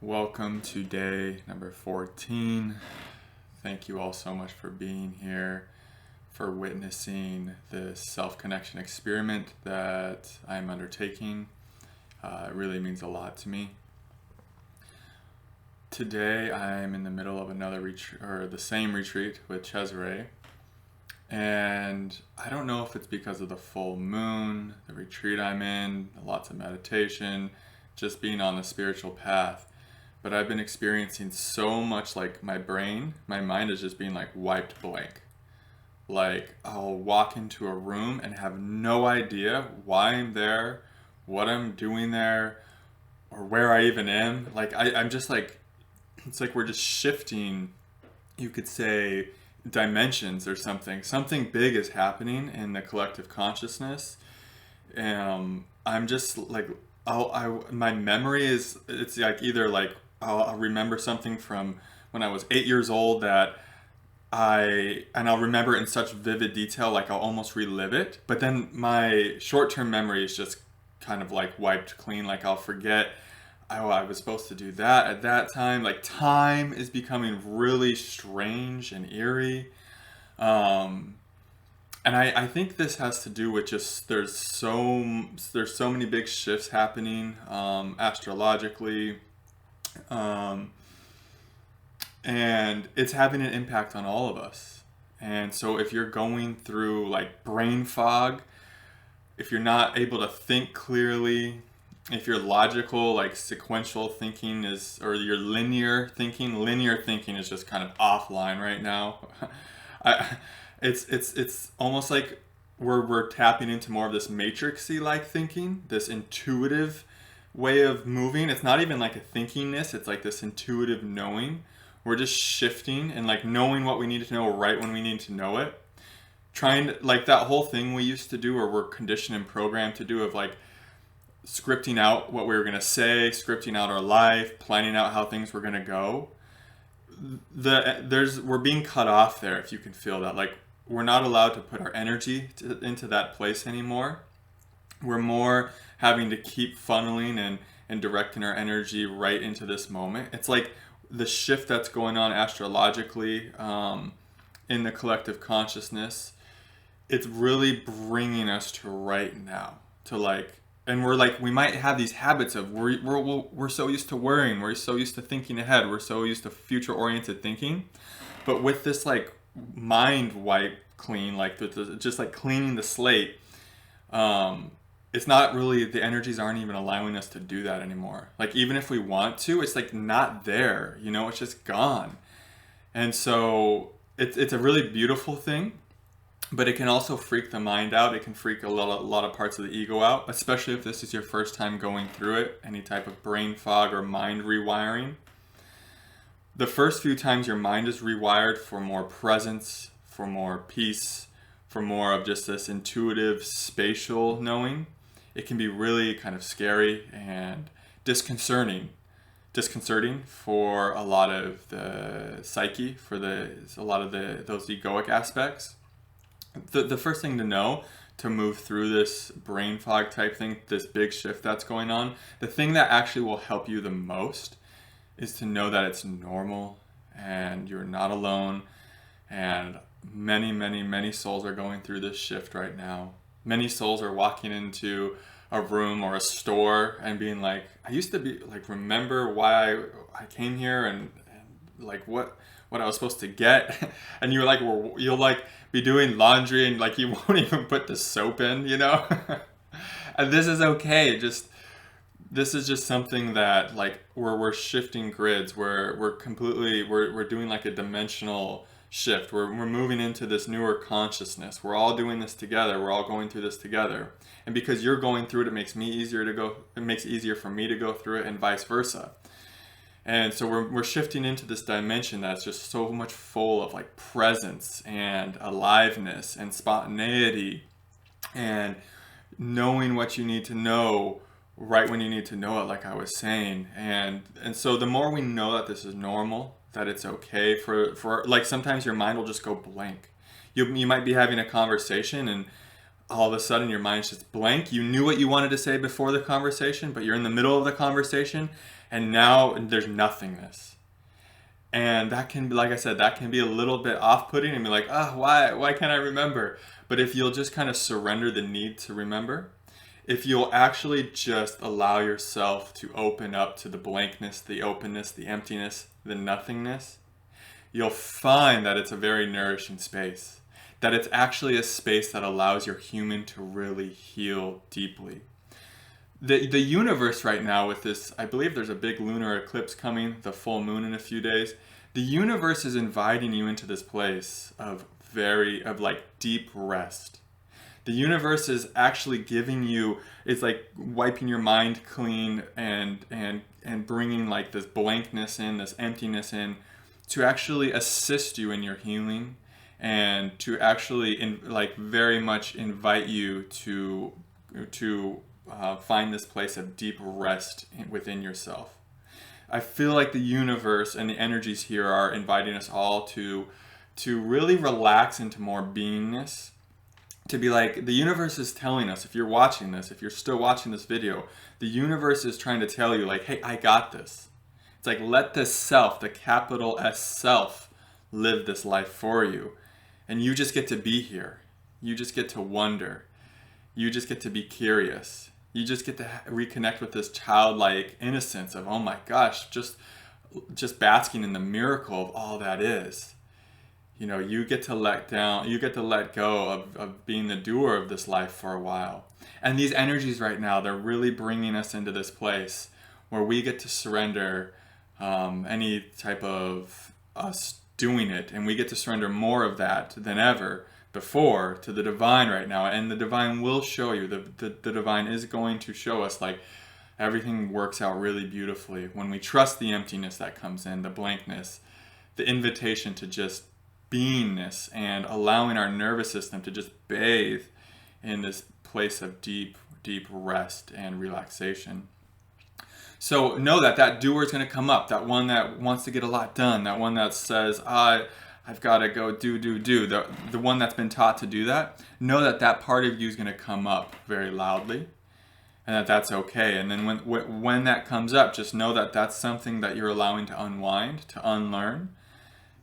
Welcome to day number 14. Thank you all so much for being here, for witnessing this self-connection experiment that I'm undertaking. It really means a lot to me. Today I'm in the middle of another retreat, or the same retreat with Cesare, and I don't know if it's because of the full moon, the retreat I'm in, lots of meditation, just being on the spiritual path. But I've been experiencing so much, like my mind is just being like wiped blank. Like I'll walk into a room and have no idea why I'm there, what I'm doing there, or where I even am. Like I'm just like, it's like we're just shifting, you could say, dimensions or something. Something big is happening in the collective consciousness. I'm just like, my memory is, it's like either like, I'll remember something from when I was 8 years old and I'll remember it in such vivid detail, like I'll almost relive it. But then my short-term memory is just kind of like wiped clean. Like I'll forget, oh, I was supposed to do that at that time. Like time is becoming really strange and eerie. And I think this has to do with just there's so many big shifts happening astrologically. And it's having an impact on all of us. And so if you're going through like brain fog, if you're not able to think clearly, if your logical, like sequential thinking or your linear thinking is just kind of offline right now. It's almost like we're tapping into more of this matrixy like thinking, this intuitive way of moving. It's not even like a thinkingness, it's like this intuitive knowing. We're just shifting and like knowing what we need to know right when we need to know it. Trying to, like that whole thing we used to do, or we're conditioned and programmed to do, of like scripting out what we were going to say, scripting out our life, planning out how things were going to go. We're being cut off there, if you can feel that. Like we're not allowed to put our energy into that place anymore. We're more having to keep funneling and directing our energy right into this moment. It's like the shift that's going on astrologically in the collective consciousness. It's really bringing us to right now, to like, and we're like, we might have these habits of we're so used to worrying, we're so used to thinking ahead, we're so used to future oriented thinking. But with this like mind wipe clean, like just like cleaning the slate, it's not really, the energies aren't even allowing us to do that anymore. Like even if we want to, it's like not there, it's just gone. And so it's a really beautiful thing, but it can also freak the mind out. It can freak a lot of parts of the ego out, especially if this is your first time going through it, any type of brain fog or mind rewiring. The first few times your mind is rewired for more presence, for more peace, for more of just this intuitive spatial knowing, it can be really kind of scary and disconcerting for a lot of the psyche, for a lot of those egoic aspects. The first thing to know to move through this brain fog type thing, this big shift that's going on, the thing that actually will help you the most is to know that it's normal and you're not alone, and many souls are going through this shift right now. Many souls are walking into a room or a store and being like, I used to be like, remember why I came here and like what I was supposed to get. And you're like, well, you'll like be doing laundry and like you won't even put the soap in, And this is okay. This is just something that like we're shifting grids, we're doing like a dimensional shift. We're moving into this newer consciousness. We're all doing this together. We're all going through this together. And because you're going through it, it makes it easier for me to go through it, and vice versa. And so we're shifting into this dimension that's just so much full of like presence and aliveness and spontaneity and knowing what you need to know right when you need to know it, like I was saying. And so the more we know that this is normal, that it's okay for like, sometimes your mind will just go blank. You might be having a conversation and all of a sudden your mind's just blank. You knew what you wanted to say before the conversation, but you're in the middle of the conversation and now there's nothingness. And that can be, like I said, that can be a little bit off-putting and be like, why can't I remember? But if you'll just kind of surrender the need to remember, if you'll actually just allow yourself to open up to the blankness, the openness, the emptiness, the nothingness, you'll find that it's a very nourishing space. That it's actually a space that allows your human to really heal deeply. The universe right now with this, I believe there's a big lunar eclipse coming, the full moon in a few days. The universe is inviting you into this place of like deep rest. The universe is actually giving you, it's like wiping your mind clean and bringing like this blankness in, this emptiness in, to actually assist you in your healing and to actually like very much invite you to find this place of deep rest within yourself. I feel like the universe and the energies here are inviting us all to really relax into more beingness. To be like, the universe is telling us, if you're watching this, if you're still watching this video, the universe is trying to tell you like, hey, I got this. It's like, let the self, the capital S self, live this life for you. And you just get to be here. You just get to wonder. You just get to be curious. You just get to reconnect with this childlike innocence of, oh my gosh, just basking in the miracle of all that is. You know, you get to let go of being the doer of this life for a while. And these energies right now, they're really bringing us into this place where we get to surrender any type of us doing it. And we get to surrender more of that than ever before to the divine right now. And the divine will show you, the divine is going to show us like everything works out really beautifully when we trust the emptiness that comes in, the blankness, the invitation to just beingness, and allowing our nervous system to just bathe in this place of deep rest and relaxation. So know that doer is going to come up, that one that wants to get a lot done, that one that says, I've got to go do. The one that's been taught to do that, know that part of you is going to come up very loudly, and that's okay. And then when that comes up, just know that that's something that you're allowing to unwind, to unlearn.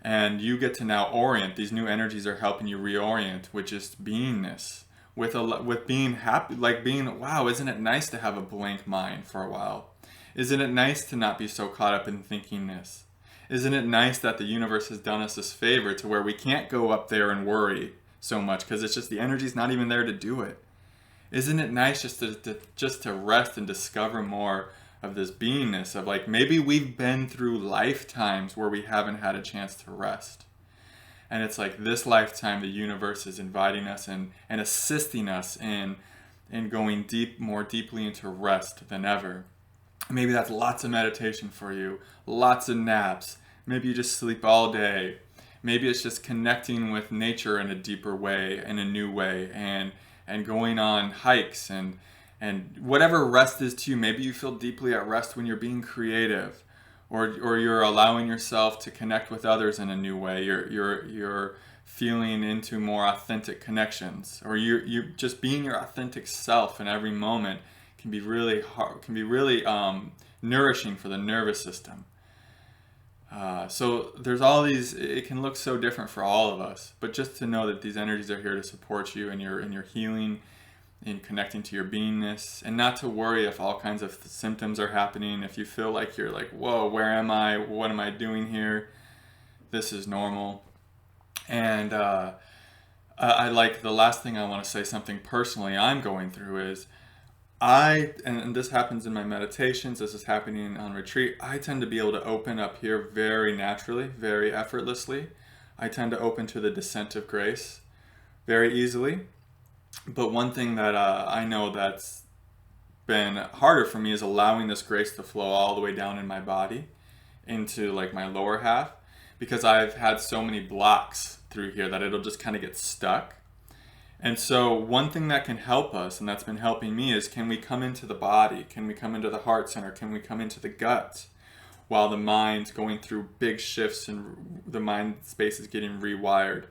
And you get to now orient. These new energies are helping you reorient with just beingness, with being happy, like being, wow, isn't it nice to have a blank mind for a while? Isn't it nice to not be so caught up in thinkingness? Isn't it nice that the universe has done us this favor to where we can't go up there and worry so much because it's just the energy's not even there to do it? Isn't it nice just to rest and discover more of this beingness of like, maybe we've been through lifetimes where we haven't had a chance to rest. And it's like this lifetime, the universe is inviting us and assisting us in going more deeply into rest than ever. Maybe that's lots of meditation for you, lots of naps. Maybe you just sleep all day. Maybe it's just connecting with nature in a deeper way, in a new way, and going on hikes and whatever rest is to you. Maybe you feel deeply at rest when you're being creative, or you're allowing yourself to connect with others in a new way. You're feeling into more authentic connections, or you just being your authentic self in every moment can be really hard, can be really nourishing for the nervous system. So there's all these, it can look so different for all of us, but just to know that these energies are here to support you in your healing, in connecting to your beingness, and not to worry if all kinds of symptoms are happening. If you feel like you're like, whoa, where am I? What am I doing here? This is normal. And I like, the last thing I want to say, something personally I'm going through is, and this happens in my meditations, this is happening on retreat, I tend to be able to open up here very naturally, very effortlessly. I tend to open to the descent of grace very easily. But one thing that I know that's been harder for me is allowing this grace to flow all the way down in my body into like my lower half, because I've had so many blocks through here that it'll just kind of get stuck. And so one thing that can help us, and that's been helping me, is can we come into the body? Can we come into the heart center? Can we come into the gut while the mind's going through big shifts and the mind space is getting rewired,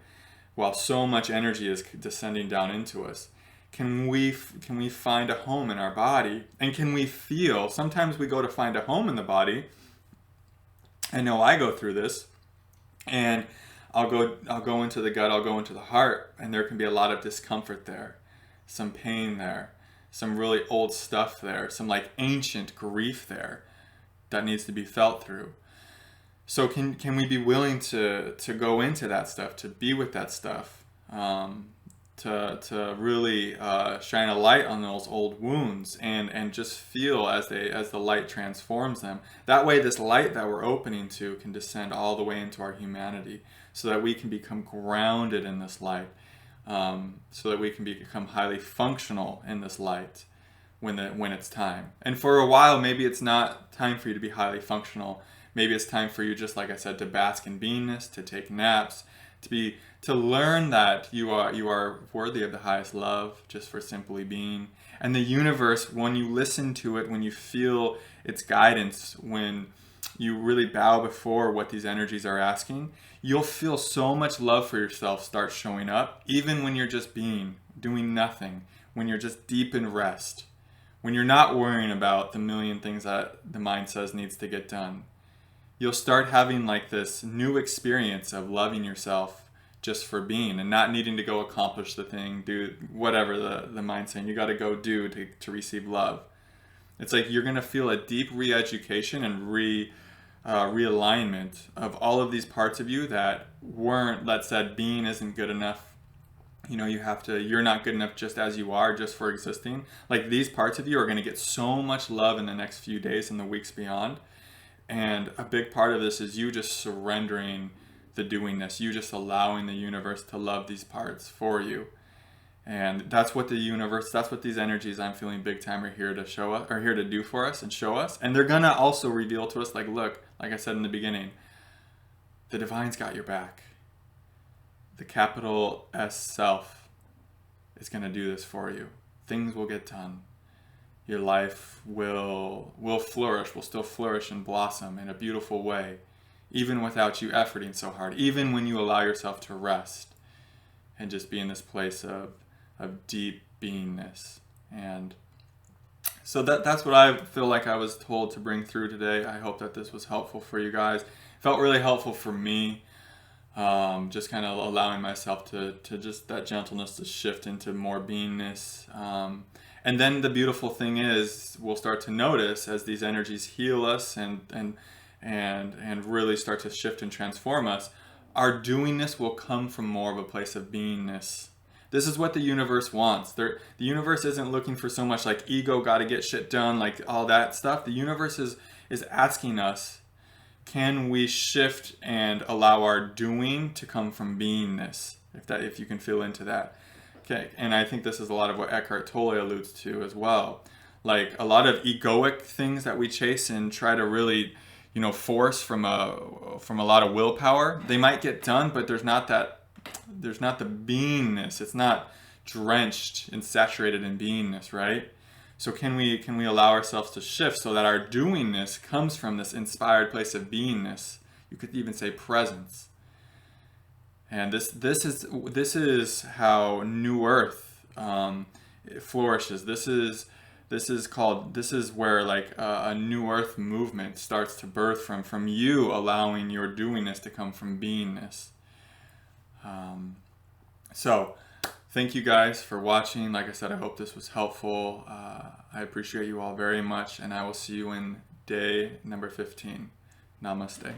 while so much energy is descending down into us? Can we find a home in our body? And can we feel? Sometimes we go to find a home in the body. I know I go through this, and I'll go into the gut, I'll go into the heart, and there can be a lot of discomfort there, some pain there, some really old stuff there, some like ancient grief there that needs to be felt through. So can we be willing to go into that stuff, to be with that stuff, to really shine a light on those old wounds and just feel as the light transforms them. That way, this light that we're opening to can descend all the way into our humanity, so that we can become grounded in this light, so that we can become highly functional in this light when it's time. And for a while, maybe it's not time for you to be highly functional. Maybe it's time for you, just like I said, to bask in beingness, to take naps, to learn that you are worthy of the highest love just for simply being. And the universe, when you listen to it, when you feel its guidance, when you really bow before what these energies are asking, you'll feel so much love for yourself start showing up, even when you're just being, doing nothing, when you're just deep in rest, when you're not worrying about the million things that the mind says needs to get done. You'll start having like this new experience of loving yourself just for being, and not needing to go accomplish the thing, do whatever the mind's saying you got to go do to receive love. It's like you're going to feel a deep re-education and realignment of all of these parts of you that said being isn't good enough. You're not good enough just as you are, just for existing. Like, these parts of you are going to get so much love in the next few days and the weeks beyond. And a big part of this is you just surrendering the doingness, you just allowing the universe to love these parts for you. And that's what that's what these energies I'm feeling big time are here to show us, are here to do for us and show us. And they're gonna also reveal to us, like, look, like I said in the beginning, the divine's got your back. The capital S self is gonna do this for you. Things will get done. Your life will flourish, will still flourish and blossom in a beautiful way, even without you efforting so hard, even when you allow yourself to rest and just be in this place of deep beingness. And so that's what I feel like I was told to bring through today. I hope that this was helpful for you guys. It felt really helpful for me, just kind of allowing myself to just that gentleness to shift into more beingness. And then the beautiful thing is, we'll start to notice as these energies heal us and really start to shift and transform us, our doingness will come from more of a place of beingness. This is what the universe wants. The universe isn't looking for so much like ego, gotta get shit done, like all that stuff. The universe is asking us, can we shift and allow our doing to come from beingness? If you can feel into that. Okay, and I think this is a lot of what Eckhart Tolle alludes to as well. Like, a lot of egoic things that we chase and try to really, force from a lot of willpower, they might get done, but there's not the beingness. It's not drenched and saturated in beingness, right? So can we allow ourselves to shift so that our doingness comes from this inspired place of beingness? You could even say presence. And this is how New Earth flourishes. This is where like a New Earth movement starts to birth from you allowing your doingness to come from beingness. So thank you guys for watching. Like I said, I hope this was helpful. I appreciate you all very much, and I will see you in day number 15. Namaste.